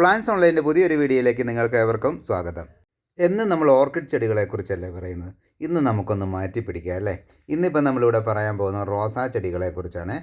Plants ഓൺലൈൻ്റെ പുതിയൊരു വീഡിയോയിലേക്ക് നിങ്ങൾക്ക് ഏവർക്കും സ്വാഗതം. എന്നും നമ്മൾ ഓർക്കിഡ് ചെടികളെക്കുറിച്ചല്ലേ പറയുന്നത്. ഇന്ന് നമുക്കൊന്ന് മാറ്റി പിടിക്കാം അല്ലേ. ഇന്നിപ്പോൾ നമ്മളിവിടെ പറയാൻ പോകുന്ന റോസാ ചെടികളെക്കുറിച്ചാണ്.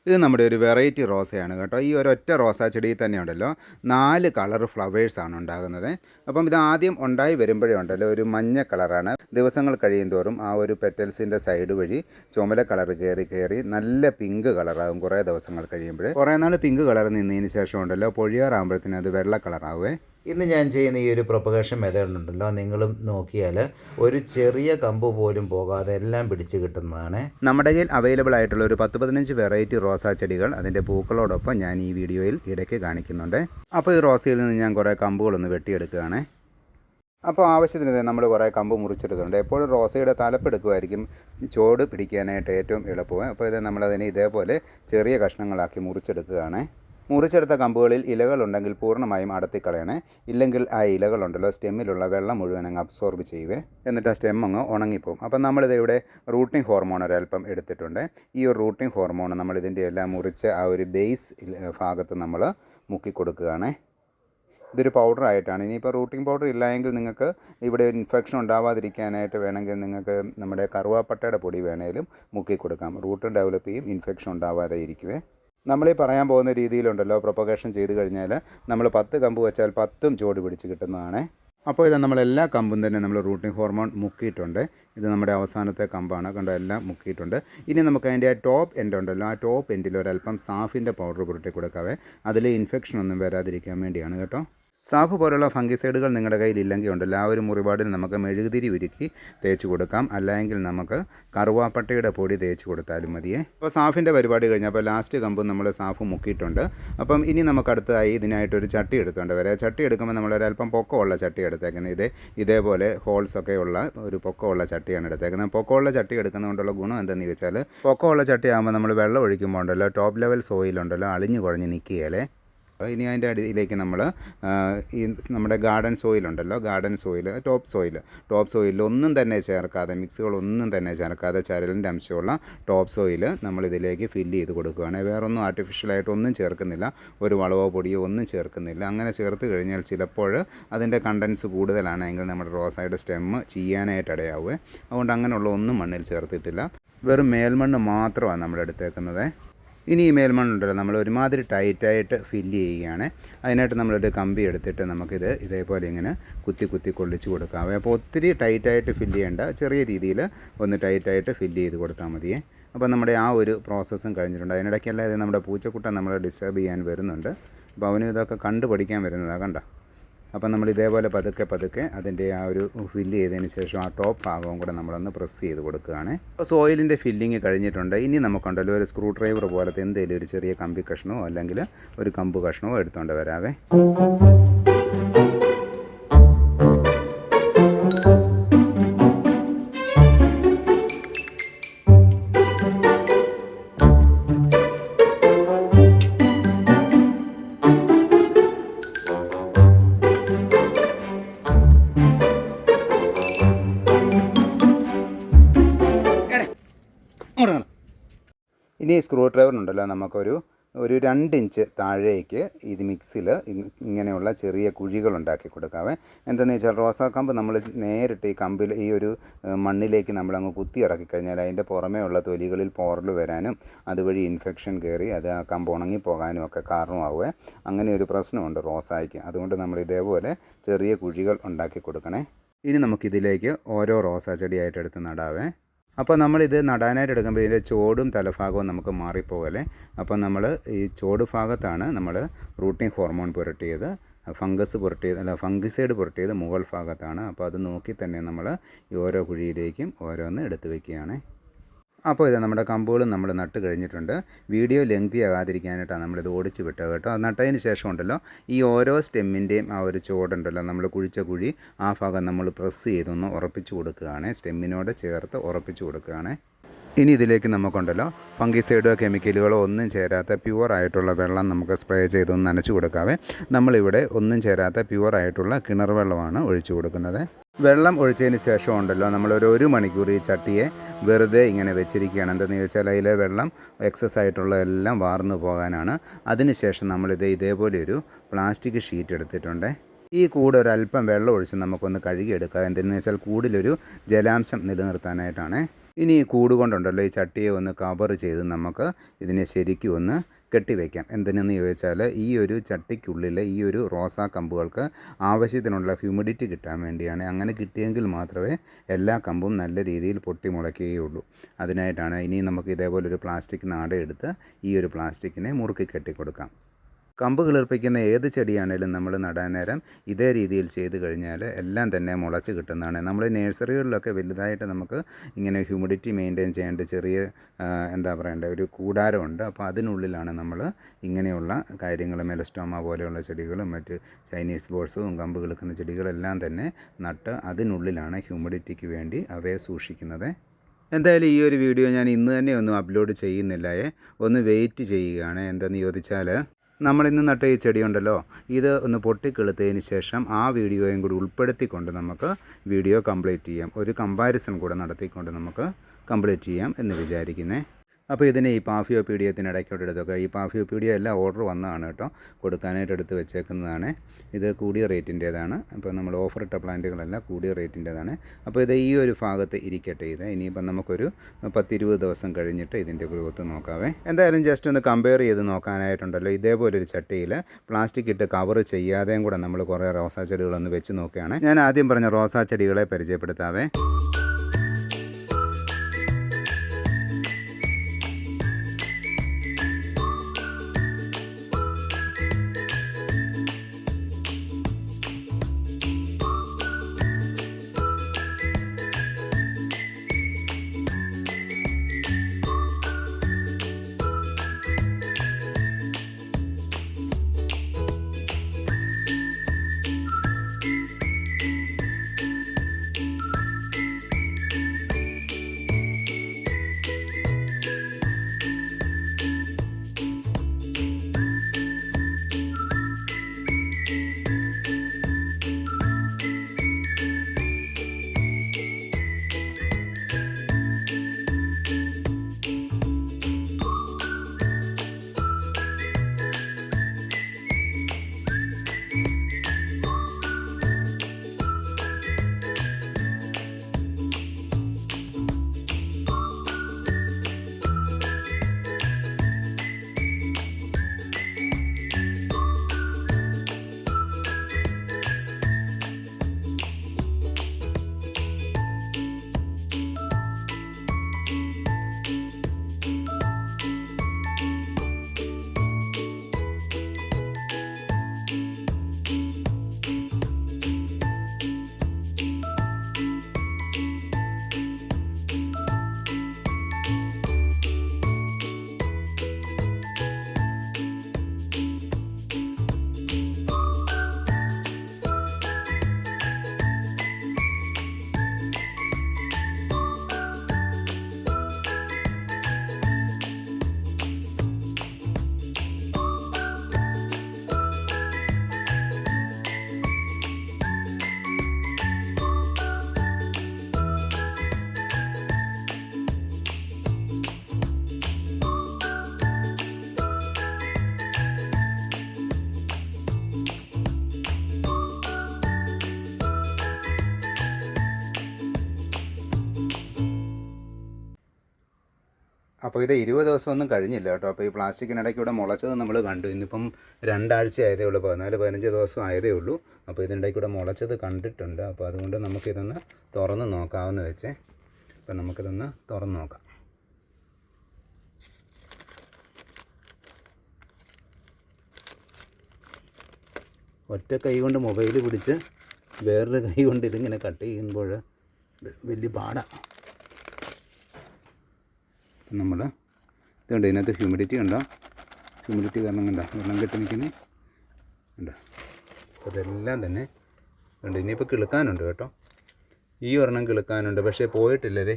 ഇത് നമ്മുടെ ഒരു വെറൈറ്റി റോസയാണ് കേട്ടോ. ഈ ഒരൊറ്റ റോസാ ചെടിയിൽ തന്നെ ഉണ്ടല്ലോ 4 കളർ ഫ്ലവേഴ്സാണ് ഉണ്ടാകുന്നത്. അപ്പം ഇത് ആദ്യം ഉണ്ടായി വരുമ്പോഴേ ഉണ്ടല്ലോ ഒരു മഞ്ഞ കളറാണ്. ദിവസങ്ങൾ കഴിയും തോറും ആ ഒരു പെറ്റൽസിൻ്റെ സൈഡ് വഴി ചുമല കളർ കയറി നല്ല പിങ്ക് കളറാകും കുറേ ദിവസങ്ങൾ കഴിയുമ്പോൾ. കുറേ നാൾ പിങ്ക് കളർ നിന്നതിന് ശേഷം ഉണ്ടല്ലോ പൊഴിയാറാകുമ്പോഴത്തേനും അത് വെള്ള കളറാവേ. ഇന്ന് ഞാൻ ചെയ്യുന്ന ഈ ഒരു പ്രൊപ്പഗേഷൻ മെത്തേഡ് ഉണ്ടല്ലോ, നിങ്ങളും നോക്കിയാൽ ഒരു ചെറിയ കമ്പ് പോലും പോകാതെ എല്ലാം പിടിച്ച് കിട്ടുന്നതാണ്. നമ്മുടെ കയ്യിൽ അവൈലബിൾ ആയിട്ടുള്ള ഒരു 10-15 വെറൈറ്റി റോസാ ചെടികൾ അതിൻ്റെ പൂക്കളോടൊപ്പം ഞാൻ ഈ വീഡിയോയിൽ ഇടയ്ക്ക് കാണിക്കുന്നുണ്ട്. അപ്പോൾ ഈ റോസയിൽ നിന്ന് ഞാൻ കുറേ കമ്പുകളൊന്ന് വെട്ടിയെടുക്കുകയാണ്. അപ്പോൾ ആവശ്യത്തിന് നമ്മൾ കുറേ കമ്പ് മുറിച്ചെടുത്തുണ്ട്. എപ്പോഴും റോസയുടെ തലപ്പെടുക്കുമായിരിക്കും ചോട് പിടിക്കാനായിട്ട് ഏറ്റവും എളുപ്പമാണ്. അപ്പോൾ ഇത് നമ്മളതിനെ ഇതേപോലെ ചെറിയ കഷ്ണങ്ങളാക്കി മുറിച്ചെടുക്കുകയാണ്. മുറിച്ചെടുത്ത കമ്പുകളിൽ ഇലകളുണ്ടെങ്കിൽ പൂർണ്ണമായും അടത്തിക്കളയണേ. ഇല്ലെങ്കിൽ ആ ഇലകളുണ്ടല്ലോ സ്റ്റെമ്മിലുള്ള വെള്ളം മുഴുവൻ അങ്ങ് അബ്സോർബ് ചെയ്യുവേ. എന്നിട്ട് ആ സ്റ്റെം അങ്ങ് ഉണങ്ങിപ്പോവും. അപ്പം നമ്മളിത് ഇവിടെ റൂട്ടിംഗ് ഹോർമോൺ ഒരല്പം എടുത്തിട്ടുണ്ട്. ഈ ഒരു റൂട്ടിംഗ് ഹോർമോൺ നമ്മളിതിൻ്റെ എല്ലാം മുറിച്ച് ആ ഒരു ബേസ് ഭാഗത്ത് നമ്മൾ മുക്കി കൊടുക്കുകയാണ്. ഇതൊരു പൗഡറായിട്ടാണ്. ഇനിയിപ്പോൾ റൂട്ടിംഗ് പൗഡർ ഇല്ലായെങ്കിൽ നിങ്ങൾക്ക് ഇവിടെ ഇൻഫെക്ഷൻ ഉണ്ടാവാതിരിക്കാനായിട്ട് വേണമെങ്കിൽ നിങ്ങൾക്ക് നമ്മുടെ കറുവാപ്പട്ടയുടെ പൊടി വേണേലും മുക്കി കൊടുക്കാം. റൂട്ട് ഡെവലപ്പ് ചെയ്യും, ഇൻഫെക്ഷൻ ഉണ്ടാവാതെ ഇരിക്കുവേ. നമ്മളീ പറയാൻ പോകുന്ന രീതിയിലുണ്ടല്ലോ പ്രൊപ്പഗേഷൻ ചെയ്ത് കഴിഞ്ഞാൽ നമ്മൾ 10 കമ്പ് വെച്ചാൽ 10ഉം ചോട് പിടിച്ച് കിട്ടുന്നതാണ്. അപ്പോൾ ഇത് നമ്മളെല്ലാ കമ്പും തന്നെ നമ്മൾ റൂട്ടിംഗ് ഹോർമോൺ മുക്കിയിട്ടുണ്ട്. ഇത് നമ്മുടെ അവസാനത്തെ കമ്പാണ് കണ്ടോ, എല്ലാം മുക്കിയിട്ടുണ്ട്. ഇനി നമുക്ക് അതിൻ്റെ ആ ടോപ്പ് എൻഡ് ഉണ്ടല്ലോ, ആ ടോപ്പ് എൻഡിൽ ഒരല്പം സാഫിൻ്റെ പൗഡർ പുരട്ടി കൊടുക്കാവേ. അതിൽ ഇൻഫെക്ഷൻ ഒന്നും വരാതിരിക്കാൻ വേണ്ടിയാണ് കേട്ടോ. സാഫ് പോലുള്ള ഫംഗിസൈഡുകൾ നിങ്ങളുടെ കയ്യിലില്ലെങ്കിൽ ഉണ്ടല്ലോ ആ ഒരു മുറിപാടിൽ നമുക്ക് മെഴുകുതിരി ഉരുക്കി തേച്ച് കൊടുക്കാം. അല്ലെങ്കിൽ നമുക്ക് കറുവാപ്പട്ടയുടെ പൊടി തേച്ച് കൊടുത്താലും മതിയേ. അപ്പോൾ സാഫിൻ്റെ പരിപാടി കഴിഞ്ഞപ്പോൾ ലാസ്റ്റ് കമ്പ് നമ്മൾ സാഫ് മുക്കിയിട്ടുണ്ട്. അപ്പം ഇനി നമുക്ക് അടുത്തതായി ഇതിനായിട്ടൊരു ചട്ടി എടുത്തുകൊണ്ട് വരാം. ചട്ടി എടുക്കുമ്പോൾ നമ്മളൊരല്പം പൊക്കമുള്ള ചട്ടി എടുത്തേക്കുന്നത്. ഇതേപോലെ ഹോൾസൊക്കെ ഉള്ള ഒരു പൊക്കമുള്ള ചട്ടിയാണ് എടുത്തേക്കുന്നത്. പൊക്കമുള്ള ചട്ടി എടുക്കുന്നതുകൊണ്ടുള്ള ഗുണം എന്തെന്ന് ചോദിച്ചാൽ, പൊക്കമുള്ള ചട്ടി ആകുമ്പോൾ നമ്മൾ വെള്ളം ഒഴിക്കുമ്പോൾ ഉണ്ടല്ലോ ടോപ്പ് ലെവൽ സോയിലുണ്ടല്ലോ അളിഞ്ഞു കുഴഞ്ഞ് നിൽക്കുകയല്ലേ. ഇനി അതിൻ്റെ അടിയിലേക്ക് നമ്മൾ ഈ നമ്മുടെ ഗാർഡൻ സോയിലുണ്ടല്ലോ, ഗാർഡൻ സോയിൽ, ടോപ്പ് സോയിൽ ഒന്നും തന്നെ ചേർക്കാതെ, മിക്സുകളൊന്നും തന്നെ ചേർക്കാതെ ചരലിൻ്റെ അംശമുള്ള ടോപ്പ് സോയിൽ നമ്മളിതിലേക്ക് ഫില്ല് ചെയ്ത് കൊടുക്കുകയാണ്. വേറൊന്നും ആർട്ടിഫിഷ്യലായിട്ടൊന്നും ചേർക്കുന്നില്ല, ഒരു വളവോ പൊടിയോ ഒന്നും ചേർക്കുന്നില്ല. അങ്ങനെ ചേർത്ത് കഴിഞ്ഞാൽ ചിലപ്പോൾ അതിൻ്റെ കണ്ടൻസ് കൂടുതലാണെങ്കിൽ നമ്മുടെ റോസായുടെ സ്റ്റെമ്മ് ചീയാനായിട്ട് ഇടയാവുക. അതുകൊണ്ട് അങ്ങനെയുള്ള ഒന്നും മണ്ണിൽ ചേർത്തിട്ടില്ല, വെറും മേൽമണ്ണ് മാത്രമാണ് നമ്മൾ എടുത്തേക്കുന്നത്. ഇനി ഈ മേൽമണ്ണുണ്ടല്ലോ നമ്മൾ ഒരുമാതിരി ടൈറ്റായിട്ട് ഫില്ല് ചെയ്യുകയാണ്. അതിനായിട്ട് നമ്മളൊരു കമ്പി എടുത്തിട്ട് നമുക്കിത് ഇതേപോലെ ഇങ്ങനെ കുത്തി കൊള്ളിച്ച് കൊടുക്കാം. അപ്പോൾ ഒത്തിരി ടൈറ്റായിട്ട് ഫില്ല് ചെയ്യേണ്ട, ചെറിയ രീതിയിൽ ഒന്ന് ടൈറ്റായിട്ട് ഫില്ല് ചെയ്ത് കൊടുത്താൽ മതിയേ. അപ്പോൾ നമ്മുടെ ആ ഒരു പ്രോസസ്സും കഴിഞ്ഞിട്ടുണ്ട്. അതിനിടയ്ക്കല്ലാതെ നമ്മുടെ പൂച്ചക്കുട്ടൻ നമ്മളെ ഡിസ്റ്റർബ് ചെയ്യാൻ വരുന്നുണ്ട്. അപ്പോൾ അവനും ഇതൊക്കെ കണ്ടു പഠിക്കാൻ വരുന്നതാണ് കണ്ടോ. അപ്പം നമ്മൾ ഇതേപോലെ പതുക്കെ അതിൻ്റെ ആ ഒരു ഫില്ല് ചെയ്തതിന് ശേഷം ആ ടോപ്പ് ഭാഗവും കൂടെ നമ്മളൊന്ന് പ്രസ് ചെയ്ത് കൊടുക്കുകയാണ്. അപ്പോൾ സോയിലിൻ്റെ ഫില്ലിങ് കഴിഞ്ഞിട്ടുണ്ട്. ഇനി നമുക്കുണ്ടല്ലോ ഒരു സ്ക്രൂ ഡ്രൈവർ പോലത്തെ എന്തെങ്കിലും ഒരു ചെറിയ കമ്പി കഷ്ണമോ അല്ലെങ്കിൽ ഒരു കമ്പ് കഷ്ണമോ എടുത്തുകൊണ്ട് വരാവേ. ഇനി സ്ക്രൂ ഡ്രൈവറിനുണ്ടല്ലോ നമുക്കൊരു 2 ഇഞ്ച് താഴേക്ക് ഇത് മിക്സിൽ ഇങ്ങനെയുള്ള ചെറിയ കുഴികളുണ്ടാക്കി കൊടുക്കാവേ. എന്താണെന്ന് വെച്ചാൽ റോസാക്കമ്പ് നമ്മൾ നേരിട്ട് ഈ കമ്പിൽ ഈ ഒരു മണ്ണിലേക്ക് നമ്മളങ്ങ് കുത്തി ഇറക്കി കഴിഞ്ഞാൽ അതിൻ്റെ പുറമേ ഉള്ള തൊലികളിൽ പോറൽ വരാനും അതുവഴി ഇൻഫെക്ഷൻ കയറി അത് ആ കമ്പ് ഉണങ്ങിപ്പോകാനും ഒക്കെ കാരണമാവുക. അങ്ങനെ ഒരു പ്രശ്നമുണ്ട് റോസായ്ക്ക്. അതുകൊണ്ട് നമ്മൾ ഇതേപോലെ ചെറിയ കുഴികൾ ഉണ്ടാക്കി കൊടുക്കണേ. ഇനി നമുക്കിതിലേക്ക് ഓരോ റോസാ ചെടിയായിട്ട് എടുത്ത് നടാവേ. അപ്പോൾ നമ്മളിത് നടാനായിട്ട് എടുക്കുമ്പോൾ ഇതിൻ്റെ ചോടും തലഭാഗവും നമുക്ക് മാറിപ്പോകല്ലേ. അപ്പോൾ നമ്മൾ ഈ ചോട് ഭാഗത്താണ് നമ്മൾ റൂട്ടിംഗ് ഹോർമോൺ പുരട്ടിയത്, ഫംഗിസൈഡ് പുരട്ടിയത് മുകൾ ഭാഗത്താണ്. അപ്പോൾ അത് നോക്കി തന്നെ നമ്മൾ ഈ ഓരോ കുഴിയിലേക്കും ഓരോന്ന് എടുത്ത് വയ്ക്കുകയാണ്. അപ്പോൾ ഇത് നമ്മുടെ കമ്പുകളും നമ്മൾ നട്ട് കഴിഞ്ഞിട്ടുണ്ട്. വീഡിയോ ലെങ്തി ആകാതിരിക്കാനായിട്ടാണ് നമ്മളിത് ഓടിച്ച് വിട്ടത് കേട്ടോ. നട്ടതിന് ശേഷം ഉണ്ടല്ലോ ഈ ഓരോ സ്റ്റെമ്മിൻ്റെയും ആ ഒരു ചോടുണ്ടല്ലോ നമ്മൾ കുഴിച്ച കുഴി, ആ ഭാഗം നമ്മൾ പ്രസ് ചെയ്തൊന്ന് ഉറപ്പിച്ച് കൊടുക്കുകയാണ്. സ്റ്റെമ്മിനോട് ചേർത്ത് ഉറപ്പിച്ച് കൊടുക്കുകയാണ്. ഇനി ഇതിലേക്ക് നമുക്കുണ്ടല്ലോ ഫംഗിസൈഡോ കെമിക്കലുകളോ ഒന്നും ചേരാത്ത പ്യുവറായിട്ടുള്ള വെള്ളം നമുക്ക് സ്പ്രേ ചെയ്തൊന്ന് നനച്ചു കൊടുക്കാവേ. നമ്മളിവിടെ ഒന്നും ചേരാത്ത പ്യുവറായിട്ടുള്ള കിണർ വെള്ളമാണ് ഒഴിച്ചു കൊടുക്കുന്നത്. വെള്ളം ഒഴിച്ചതിന് ശേഷം ഉണ്ടല്ലോ നമ്മളൊരു 1 മണിക്കൂർ ഈ ചട്ടിയെ വെറുതെ ഇങ്ങനെ വെച്ചിരിക്കുകയാണ്. എന്താണെന്ന് ചോദിച്ചാൽ അതിലെ വെള്ളം എക്സസ് ആയിട്ടുള്ള എല്ലാം വാർന്നു പോകാനാണ്. അതിനുശേഷം നമ്മളിത് ഇതേപോലെ ഒരു പ്ലാസ്റ്റിക് ഷീറ്റ് എടുത്തിട്ടുണ്ട്. ഈ കൂട് ഒരല്പം വെള്ളം ഒഴിച്ച് നമുക്കൊന്ന് കഴുകിയെടുക്കാം. എന്തെന്ന് വെച്ചാൽ കൂടിലൊരു ജലാംശം നിലനിർത്താനായിട്ടാണ്. ഇനി ഈ കൂട് കൊണ്ടുണ്ടല്ലോ ഈ ചട്ടിയെ ഒന്ന് കവർ ചെയ്ത് നമുക്ക് ഇതിനെ ശരിക്കും ഒന്ന് കെട്ടിവെക്കാം. എന്തിനെന്ന് ചോദിച്ചാൽ ഈ ഒരു ചട്ടിക്കുള്ളിൽ ഈ ഒരു റോസാ കമ്പുകൾക്ക് ആവശ്യത്തിനുള്ള ഹ്യൂമിഡിറ്റി കിട്ടാൻ വേണ്ടിയാണ്. അങ്ങനെ കിട്ടിയെങ്കിൽ മാത്രമേ എല്ലാ കമ്പും നല്ല രീതിയിൽ പൊട്ടി മുളയ്ക്കുകയുള്ളൂ. അതിനായിട്ടാണ്. ഇനി നമുക്ക് ഇതേപോലൊരു പ്ലാസ്റ്റിക് നാട എടുത്ത് ഈ ഒരു പ്ലാസ്റ്റിക്കിനെ മുറുക്കി കെട്ടിക്കൊടുക്കാം. കമ്പ് കിളിർപ്പിക്കുന്ന ഏത് ചെടിയാണേലും നമ്മൾ നടാൻ നേരം ഇതേ രീതിയിൽ ചെയ്ത് കഴിഞ്ഞാൽ എല്ലാം തന്നെ മുളച്ച് കിട്ടുന്നതാണ്. നമ്മൾ നഴ്സറികളിലൊക്കെ വലുതായിട്ട് നമുക്ക് ഇങ്ങനെ ഹ്യൂമിഡിറ്റി മെയിൻറ്റെയിൻ ചെയ്യേണ്ട ചെറിയ എന്താ പറയേണ്ട ഒരു കൂടാരമുണ്ട്. അപ്പോൾ അതിനുള്ളിലാണ് നമ്മൾ ഇങ്ങനെയുള്ള കാര്യങ്ങൾ മെലസ്റ്റോമ പോലെയുള്ള ചെടികളും മറ്റ് ചൈനീസ് ബോൾസും കമ്പ് കിളിർക്കുന്ന ചെടികളെല്ലാം തന്നെ നട്ട് അതിനുള്ളിലാണ് ഹ്യൂമിഡിറ്റിക്ക് വേണ്ടി അവയെ സൂക്ഷിക്കുന്നത്. എന്തായാലും ഈ ഒരു വീഡിയോ ഞാൻ ഇന്ന് തന്നെ ഒന്നും അപ്ലോഡ് ചെയ്യുന്നില്ല. ഒന്ന് വെയിറ്റ് ചെയ്യുകയാണ്. എന്താണെന്ന് ചോദിച്ചാൽ നമ്മളിന്ന് നട്ട ഈ ചെടിയുണ്ടല്ലോ ഇത് ഒന്ന് പൊട്ടിക്കെളുത്തതിന് ശേഷം ആ വീഡിയോയും കൂടി ഉൾപ്പെടുത്തിക്കൊണ്ട് നമുക്ക് വീഡിയോ കംപ്ലീറ്റ് ചെയ്യാം. ഒരു കമ്പാരിസൺ കൂടെ നടത്തിക്കൊണ്ട് നമുക്ക് കംപ്ലീറ്റ് ചെയ്യാം എന്ന് വിചാരിക്കുന്നത്. അപ്പോൾ ഇതിനെ ഈ പാഫിയോപീഡിയത്തിനിടയ്ക്കോട്ട് എടുത്തൊക്കെ ഈ പാഫിയോപീഡിയ എല്ലാം ഓർഡർ വന്നതാണ് കേട്ടോ. കൊടുക്കാനായിട്ട് എടുത്ത് വെച്ചേക്കുന്നതാണ്. ഇത് കൂടിയ റേറ്റിൻ്റേതാണ്. അപ്പോൾ നമ്മൾ ഓഫർ ഇട്ട പ്ലാന്റുകളെല്ലാം കൂടിയ റേറ്റിൻ്റേതാണ്. അപ്പോൾ ഇത് ഈ ഒരു ഭാഗത്ത് ഇരിക്കട്ടെ. ഇത് ഇനിയിപ്പം നമുക്കൊരു 10-20 ദിവസം കഴിഞ്ഞിട്ട് ഇതിൻ്റെ ഗ്രോത്ത് നോക്കാവേ. എന്തായാലും ജസ്റ്റ് ഒന്ന് കമ്പയർ ചെയ്ത് നോക്കാനായിട്ടുണ്ടല്ലോ ഇതേപോലൊരു ചട്ടിയിൽ പ്ലാസ്റ്റിക് ഇട്ട് കവർ ചെയ്യാതെയും കൂടെ നമ്മൾ കുറേ റോസാ ചെടികളൊന്ന് വെച്ച് നോക്കുകയാണ്. ഞാൻ ആദ്യം പറഞ്ഞ റോസാ ചെടികളെ പരിചയപ്പെടുത്താവേ. അപ്പോൾ ഇത് 20 ദിവസമൊന്നും കഴിഞ്ഞില്ല കേട്ടോ. അപ്പോൾ ഈ പ്ലാസ്റ്റിക്കിനിടയ്ക്കൂടെ മുളച്ചത് നമ്മൾ കണ്ടു. ഇന്നിപ്പം 2 ആഴ്ച ആയതേ ഉള്ളൂ, 14-15 ദിവസം ആയതേ ഉള്ളൂ. അപ്പോൾ ഇതിനിടയ്ക്കൂടെ മുളച്ചത് കണ്ടിട്ടുണ്ട്. അപ്പോൾ അതുകൊണ്ട് നമുക്കിതൊന്ന് തുറന്ന് നോക്കാമെന്ന് വെച്ചേ. അപ്പോൾ നമുക്കിതൊന്ന് തുറന്ന് നോക്കാം. ഒറ്റ കൈ കൊണ്ട് മൊബൈൽ പിടിച്ച് വേറൊരു കൈ കൊണ്ട് ഇതിങ്ങനെ കട്ട് ചെയ്യുമ്പോൾ ഇത് വലിയ പാടാണ്. നമ്മൾ ഇതുണ്ട്, ഇതിനകത്ത് ഹ്യൂമിഡിറ്റി കണ്ടോ, ഹ്യൂമിഡിറ്റി കാരണം കണ്ടോ വെള്ളം കെട്ടി നിൽക്കുന്നത് കണ്ടോ. അപ്പോൾ അതെല്ലാം തന്നെ ഉണ്ട്. ഇനിയിപ്പോൾ കിളുക്കാനുണ്ട് കേട്ടോ, ഈ ഒരെണ്ണം കിളുക്കാനുണ്ട്, പക്ഷേ പോയിട്ടില്ലതേ.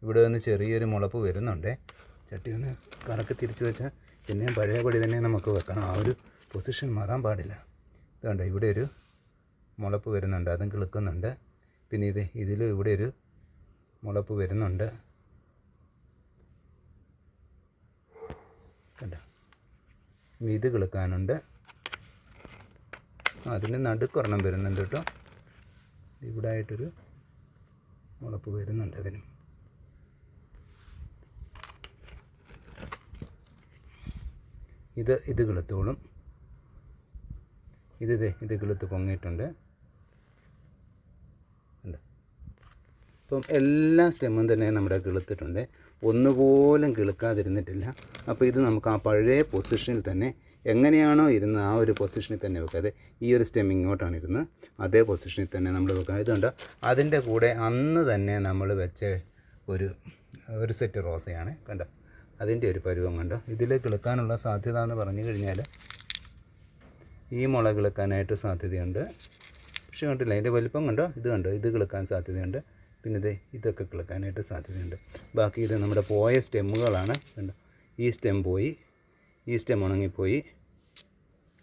ഇവിടെ നിന്ന് ചെറിയൊരു മുളപ്പ് വരുന്നുണ്ട്. ചട്ടി ഒന്ന് കറക്കി തിരിച്ച് വെച്ചാൽ പിന്നെയും പഴയപടി തന്നെ നമുക്ക് വെക്കണം. ആ ഒരു പൊസിഷൻ മാറാൻ പാടില്ല. ഇതുണ്ട്, ഇവിടെ ഒരു മുളപ്പ് വരുന്നുണ്ട്, അതും കിളുക്കുന്നുണ്ട്. പിന്നെ ഇതിൽ ഇവിടെ ഒരു മുളപ്പ് വരുന്നുണ്ട്. കണ്ടോ, ഇത് കിളുക്കാനുണ്ട്. അതിന് നടുക്കൊരെണ്ണം വരുന്നുണ്ട് കേട്ടോ. ഇവിടെ ആയിട്ടൊരു മുളപ്പ് വരുന്നുണ്ട്. അതിനും ഇത് കിളുത്തോളും. ഇത് കിളുത്ത് പൊങ്ങിയിട്ടുണ്ട്. ഇപ്പം എല്ലാ സ്റ്റെമ്മും തന്നെ നമ്മുടെ കിളുത്തിട്ടുണ്ട്, ഒന്നുപോലും കിളുക്കാതിരുന്നിട്ടില്ല. അപ്പോൾ ഇത് നമുക്ക് ആ പഴയ പൊസിഷനിൽ തന്നെ എങ്ങനെയാണോ ഇരുന്ന് ആ ഒരു പൊസിഷനിൽ തന്നെ വെക്കാതെ ഈ ഒരു സ്റ്റെം ഇങ്ങോട്ടാണ് ഇരുന്ന് അതേ പൊസിഷനിൽ തന്നെ നമ്മൾ വെക്കാം. ഇതുണ്ട്, അതിൻ്റെ കൂടെ അന്ന് തന്നെ നമ്മൾ വെച്ച ഒരു സെറ്റ് റോസയാണ്. കണ്ടോ, അതിൻ്റെ ഒരു പരുവം കണ്ടോ. ഇതിൽ കിളുക്കാനുള്ള സാധ്യത എന്ന് പറഞ്ഞു കഴിഞ്ഞാൽ ഈ മുള കിളുക്കാനായിട്ട് സാധ്യതയുണ്ട്. പക്ഷേ കണ്ടില്ല, അതിൻ്റെ വലിപ്പം കണ്ടോ, ഇത് കിളുക്കാൻ സാധ്യതയുണ്ട്. പിന്നെ ഇതൊക്കെ കിളുക്കാനായിട്ട് സാധ്യതയുണ്ട്. ബാക്കി ഇത് നമ്മുടെ പോയ സ്റ്റെമ്മുകളാണ്. കണ്ടോ, ഈ സ്റ്റെം പോയി, ഈ സ്റ്റെം ഉണങ്ങിപ്പോയി,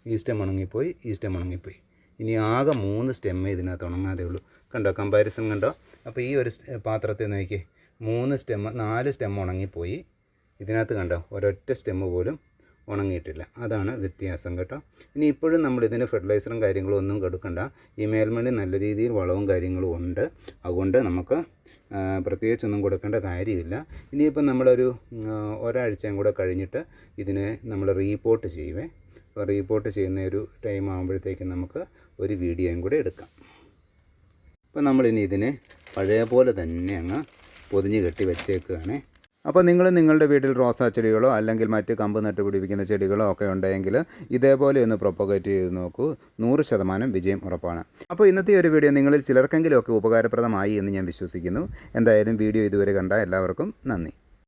ഈ സ്റ്റെം ഉണങ്ങിപ്പോയി, ഈ സ്റ്റെം ഉണങ്ങിപ്പോയി. ഇനി ആകെ 3 സ്റ്റെമ്മേ ഇതിനകത്ത് ഉണങ്ങാതെ ഉള്ളൂ. കണ്ടോ, കമ്പാരിസൺ കണ്ടോ. അപ്പോൾ ഈ ഒരു പാത്രത്തിൽ നോക്കി 4 സ്റ്റെം ഉണങ്ങിപ്പോയി. ഇതിനകത്ത് കണ്ടോ, ഒരൊറ്റ സ്റ്റെമ്മ് പോലും ഉണങ്ങിയിട്ടില്ല. അതാണ് വ്യത്യാസം കേട്ടോ. ഇനി ഇപ്പോഴും നമ്മളിതിന് ഫെർട്ടിലൈസറും കാര്യങ്ങളും ഒന്നും കൊടുക്കണ്ട. ഈ മേൽമണ്ണി നല്ല രീതിയിൽ വളവും കാര്യങ്ങളും ഉണ്ട്. അതുകൊണ്ട് നമുക്ക് പ്രത്യേകിച്ചൊന്നും കൊടുക്കേണ്ട കാര്യമില്ല. ഇനിയിപ്പം നമ്മളൊരു ഒരാഴ്ചയും കൂടെ കഴിഞ്ഞിട്ട് ഇതിനെ നമ്മൾ റീപോർട്ട് ചെയ്യുവേ. അപ്പോൾ റീപോർട്ട് ചെയ്യുന്ന ഒരു ടൈം ആകുമ്പോഴത്തേക്കും നമുക്ക് ഒരു വീഡിയോയും കൂടെ എടുക്കാം. അപ്പോൾ നമ്മളിനി ഇതിനെ പഴയ പോലെ തന്നെ അങ്ങ് പൊതിഞ്ഞ് കെട്ടി വെച്ചേക്കുകയാണ്. അപ്പോൾ നിങ്ങൾ നിങ്ങളുടെ വീട്ടിൽ റോസാ ചെടികളോ അല്ലെങ്കിൽ മറ്റ് കമ്പ് നട്ടുപിടിപ്പിക്കുന്ന ചെടികളോ ഒക്കെ ഉണ്ടെങ്കിൽ ഇതേപോലെ ഒന്ന് പ്രൊപ്പഗേറ്റ് ചെയ്ത് നോക്കൂ. 100% വിജയം ഉറപ്പാണ്. അപ്പോൾ ഇന്നത്തെ ഒരു വീഡിയോ നിങ്ങളിൽ ചിലർക്കെങ്കിലും ഒക്കെ ഉപകാരപ്രദമായി എന്ന് ഞാൻ വിശ്വസിക്കുന്നു. എന്തായാലും വീഡിയോ ഇതുവരെ കണ്ട എല്ലാവർക്കും നന്ദി.